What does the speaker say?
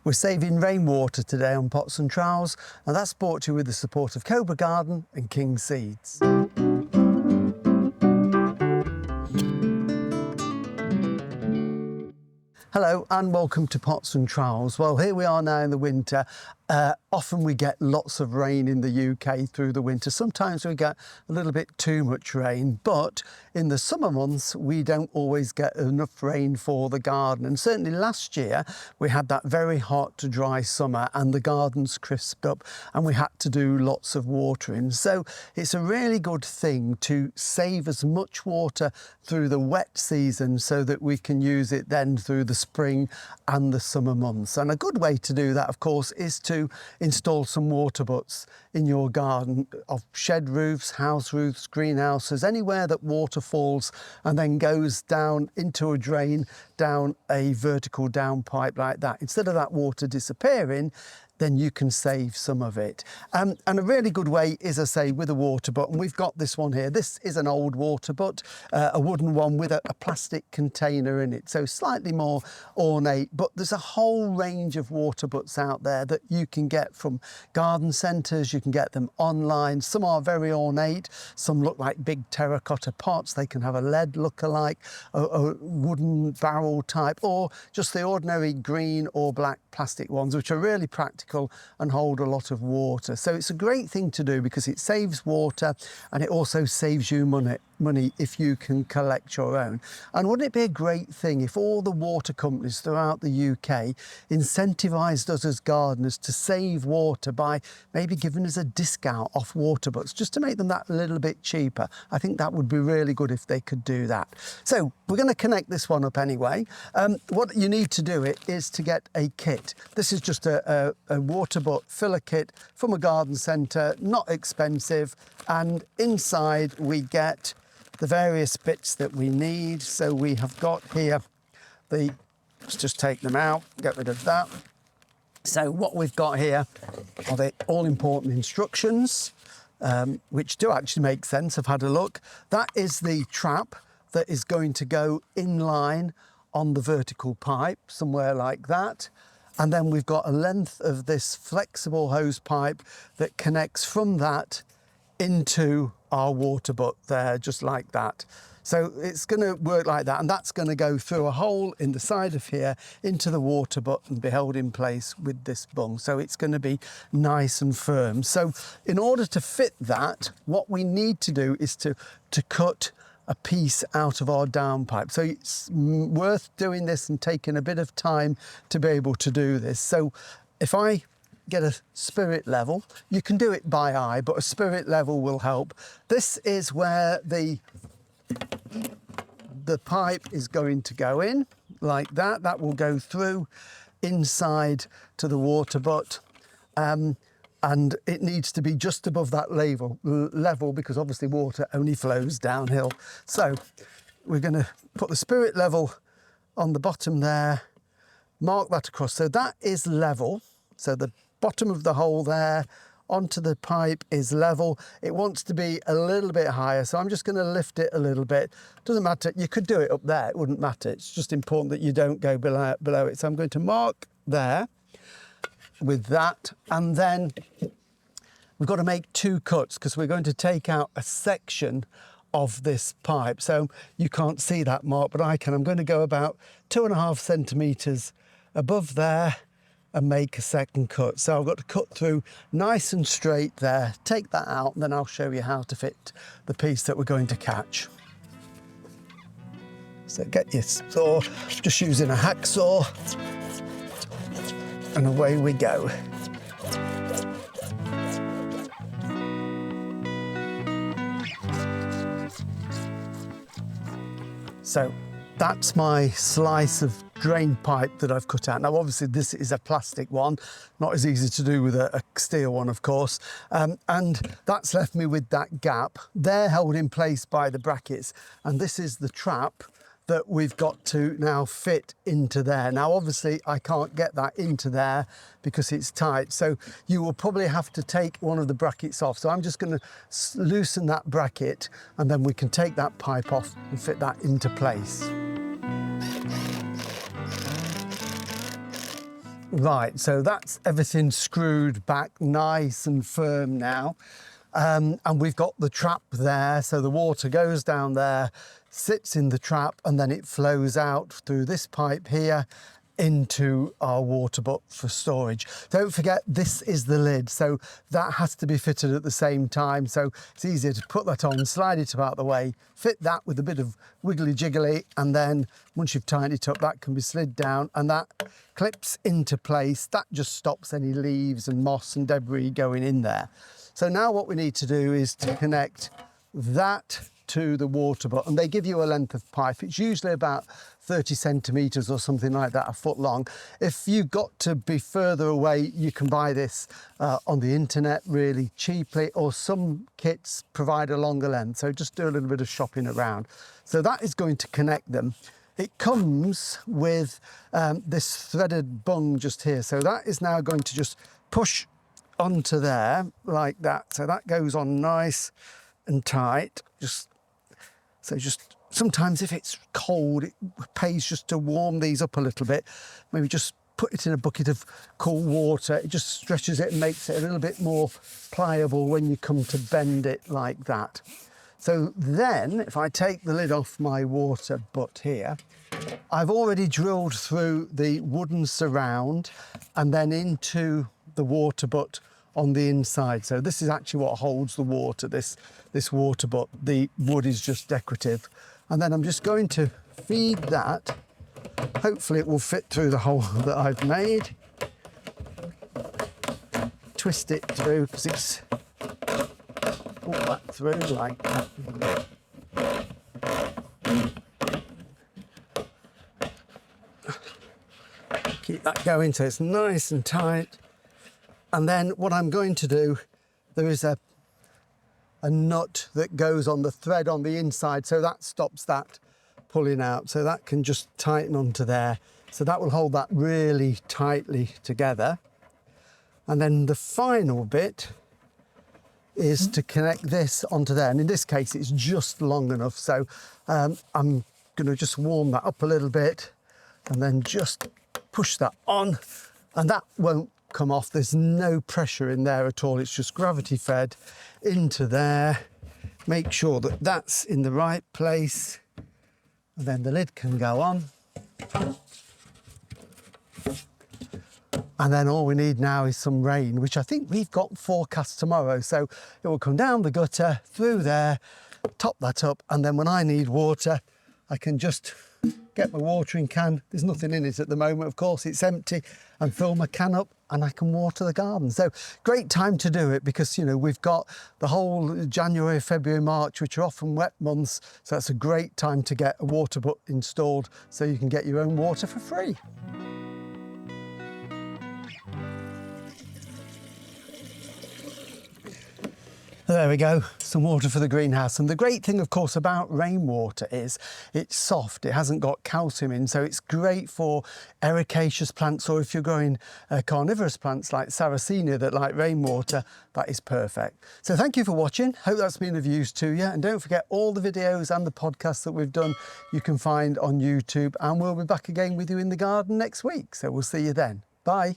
We're saving rainwater today on Pots and Trowels, and that's brought to you with the support of Cobra Garden and King Seeds. Hello and welcome to Pots and Trowels. Well, here we are now in the winter. Often we get lots of rain in the UK through the winter. Sometimes we get a little bit too much rain, but in the summer months we don't always get enough rain for the garden. And certainly last year we had that very hot to dry summer and the gardens crisped up and we had to do lots of watering. So it's a really good thing to save as much water through the wet season so that we can use it then through the spring and the summer months. And a good way to do that, of course, is to install some water butts in your garden of shed roofs, house roofs, greenhouses, anywhere that water falls and then goes down into a drain, down a vertical downpipe like that. Instead of that water disappearing, then you can save some of it. And a really good way is, I say, with a water butt, and we've got this one here. This is an old water butt, a wooden one with a plastic container in it, so slightly more ornate, but there's a whole range of water butts out there that you can get from garden centres. You can get them online. Some are very ornate, some look like big terracotta pots. They can have a lead look-alike, a wooden barrel type, or just the ordinary green or black plastic ones, which are really practical and hold a lot of water. So it's a great thing to do because it saves water and it also saves you money if you can collect your own. And wouldn't it be a great thing if all the water companies throughout the UK incentivised us as gardeners to save water by maybe giving us a discount off water butts just to make them that little bit cheaper? I think that would be really good if they could do that. So we're going to connect this one up anyway. What you need to do it is to get a kit. This is just a water butt filler kit from a garden centre, not expensive, and inside we get the various bits that we need. So we have got here let's just take them out, get rid of that. So what we've got here are the all-important instructions, which do actually make sense. I've had a look. That is the trap that is going to go in line on the vertical pipe, somewhere like that. And then we've got a length of this flexible hose pipe that connects from that into our water butt there, just like that. So it's going to work like that, and that's going to go through a hole in the side of here into the water butt and be held in place with this bung. So it's going to be nice and firm. So in order to fit that, what we need to do is to cut a piece out of our downpipe. So it's worth doing this and taking a bit of time to be able to do this. So if I get a spirit level, you can do it by eye, but a spirit level will help. This is where the pipe is going to go in, like that. That will go through inside to the water butt. And it needs to be just above that level because obviously water only flows downhill. So we're going to put the spirit level on the bottom there, mark that across. So that is level. So the bottom of the hole there onto the pipe is level. It wants to be a little bit higher, so I'm just going to lift it a little bit. Doesn't matter, you could do it up there, it wouldn't matter. It's just important that you don't go below it. So I'm going to mark there with that, and then we've got to make two cuts because we're going to take out a section of this pipe. So you can't see that mark, but I can. I'm going to go about 2.5 centimetres above there and make a second cut. So I've got to cut through nice and straight there, take that out, and then I'll show you how to fit the piece that we're going to catch. So get your saw, just using a hacksaw, and away we go. So that's my slice of drain pipe that I've cut out. Now obviously this is a plastic one, not as easy to do with a steel one, of course, and that's left me with that gap. They're held in place by the brackets, and this is the trap that we've got to now fit into there. Now obviously I can't get that into there because it's tight, so you will probably have to take one of the brackets off. So I'm just going to loosen that bracket and then we can take that pipe off and fit that into place. Right, so that's everything screwed back nice and firm now. And we've got the trap there, so the water goes down there, sits in the trap, and then it flows out through this pipe here into our water butt for storage. Don't forget, this is the lid, so that has to be fitted at the same time. So it's easier to put that on, slide it about the way, fit that with a bit of wiggly jiggly, and then once you've tightened it up, that can be slid down and that clips into place. That just stops any leaves and moss and debris going in there. So now what we need to do is to connect that to the water butt, and they give you a length of pipe. It's usually about 30 centimetres or something like that, a foot long. If you've got to be further away, you can buy this on the internet really cheaply, or some kits provide a longer length, so just do a little bit of shopping around. So that is going to connect them. It comes with this threaded bung just here, so that is now going to just push onto there like that. So that goes on nice and tight. Just sometimes if it's cold, it pays just to warm these up a little bit. Maybe just put it in a bucket of cool water. It just stretches it and makes it a little bit more pliable when you come to bend it like that. So then if I take the lid off my water butt here, I've already drilled through the wooden surround and then into the water butt on the inside. So this is actually what holds the water, this water butt. The wood is just decorative. And then I'm just going to feed that. Hopefully it will fit through the hole that I've made. Twist it through, because it's pull that through like that. Keep that going so it's nice and tight. And then what I'm going to do, there is a nut that goes on the thread on the inside, so that stops that pulling out. So that can just tighten onto there. So that will hold that really tightly together. And then the final bit is to connect this onto there. And in this case, it's just long enough. So I'm going to just warm that up a little bit and then just push that on, and that won't come off. There's no pressure in there at all. It's just gravity fed into there. Make sure that that's in the right place, and then the lid can go on. And then all we need now is some rain, which I think we've got forecast tomorrow. So it will come down the gutter, through there, top that up, and then when I need water, I can just get my watering can. There's nothing in it at the moment, of course, it's empty, and fill my can up and I can water the garden. So great time to do it, because you know we've got the whole January, February, March, which are often wet months. So that's a great time to get a water butt installed so you can get your own water for free. There we go, some water for the greenhouse. And the great thing, of course, about rainwater is it's soft. It hasn't got calcium in, so it's great for ericaceous plants, or if you're growing carnivorous plants like Sarracenia that like rainwater, that is perfect. So thank you for watching. Hope that's been of use to you. And don't forget, all the videos and the podcasts that we've done, you can find on YouTube. And we'll be back again with you in the garden next week. So we'll see you then. Bye.